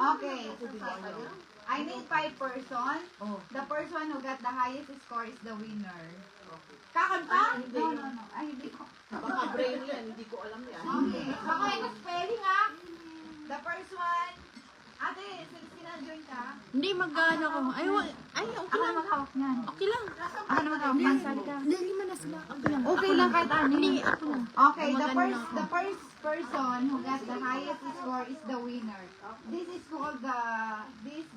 Okay. I need 5 person. The person who got the highest score is the winner. Kakanta? No. Ay, hindi ko. Baka brain yan, hindi ko alam yan. Okay. Baka ito spelling ha. The first one. Ate, sinadjoin ka? Hindi, mag-ano ko. Ay, okay lang. Maghawak niyan. Okay lang. Ako na maghawak. Mansali ka. Hindi, lima na sila. Okay lang. Okay lang kahit ano. Hindi, ako lang. Okay, the first person who got the highest score is the winner. This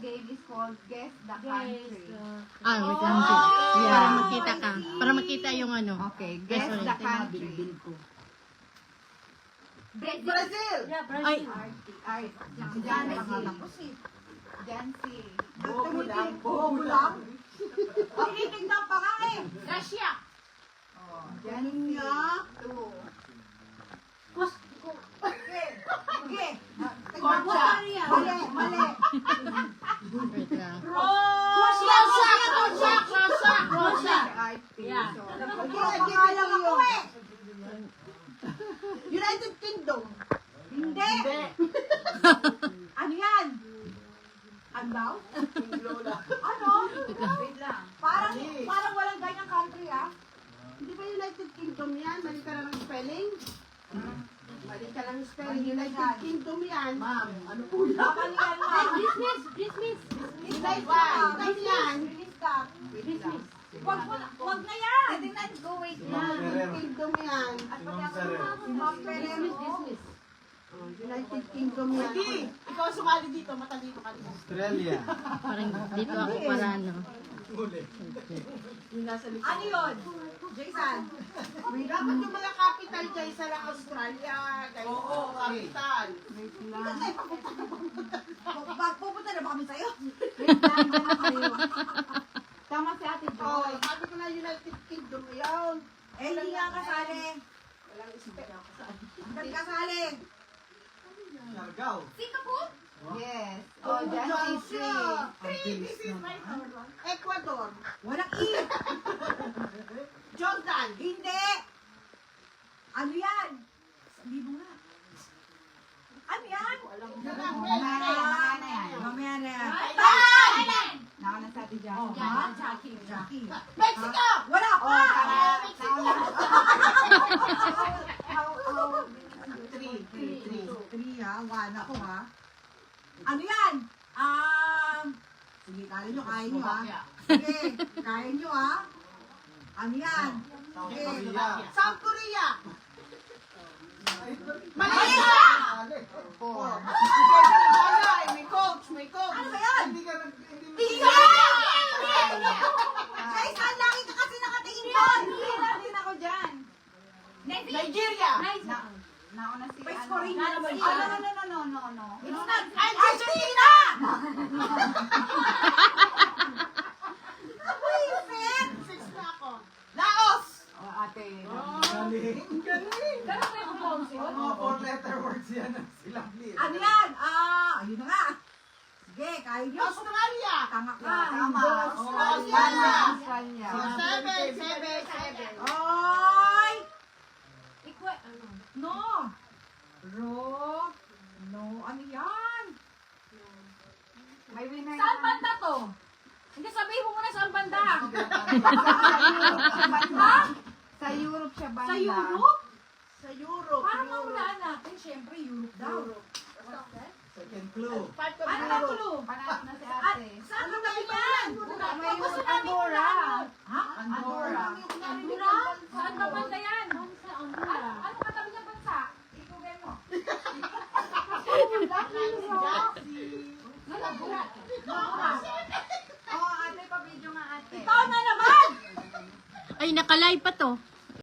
game is called Guess the Country. Wait lang. Para makita ka. Para makita yung ano. Okay, Guess the Country. Brazil! Ay, Ay, Jancy. Jancy. Bobo lang. Bobo lang? Tinitignan pa nga eh. Russia. Oh, Jancy. Okay. Mali. Wait lang. Russia. Yeah. Pangalan ako eh. United Kingdom. Hindi. Ano yan? Ano daw? Lola. Ano? Wait lang. Parang walang ganyang country ah. Hindi ba United Kingdom yan? Mali ka lang ng spelling? Mali ka lang ng spelling. United Kingdom yan. Ma'am, ano po yan? Baka niyan lang. Dismiss. United Kingdom yan. Wag na yan. I think let's go wait lang. United Kingdom yan. At dismiss. United Kingdom yan. Hindi. Ikaw sumali dito. Matalino ka dito. Australia. Parang dito ako para ano. Yung nasa likod. Ano yun? Jason? Dapat yung mga capital dyan sa Australia. Oo, capital. Pupunta na ba kami sa'yo? Wait lang, wala kayo. Tama si Ate Oh, Joy. sabi ko na United Kingdom yun. Eh, hindi nga kasali. Walang spelling. Ba't kasali? Siargao. Yes. Oh, Jancy. This is my turn. Ecuador. Walang E. Jordan. Hindi. Ano yan? Sabi mo nga. Ano yan? Mamaya na yan. Mamaya na yan. Thailand. Nauna sa Ate Jackie. Jackie. Mexico. Wala pa! Three ha, one ako ha. Ano yan? Sige, kaya nyo ha. Sige, kaya nyo ha. Ano yan? South Sige. Korea. South Korea. Malaysia! Four. May coach. Ano ba yan? Hindi ka Tingin! Guys, ang laki ka kasi nakatingin doon! Tingin din ako dyan. Nigeria. Nauna si West ano. Korea naman No. siya. It's not. Argentina. Buisit! Six na ako. Laos. Oh, ate. Galing. Galing. Ganun ba yung pronounce yun? Mga 4-letter words yan ang silang lead. Ano yan? Ayun na nga. Sige, kaya nyo. Australia. Tanga ka. Tama. Australia. Australia. Seven. Oy! Ano? No. No. Ano yan? May winner Saan banda to? Hindi, sabihin mo muna saan banda. Sa Europe siya banda. Sa Europe? Sa Europe. Parang mahulaan natin, syempre, Europe daw. Second clue. Part of Ano na Europe. tulo? Panalo na si ate. Saan ba yan? Pag gusto namin Andorra. hulaan. Ha? Andorra. Andorra? Saan ba banda yan? Ano katabi ng bansa? Ikugan mo. Oh, ate, pa-video nga ate. Ikaw na naman! Ay, nakalive pa to.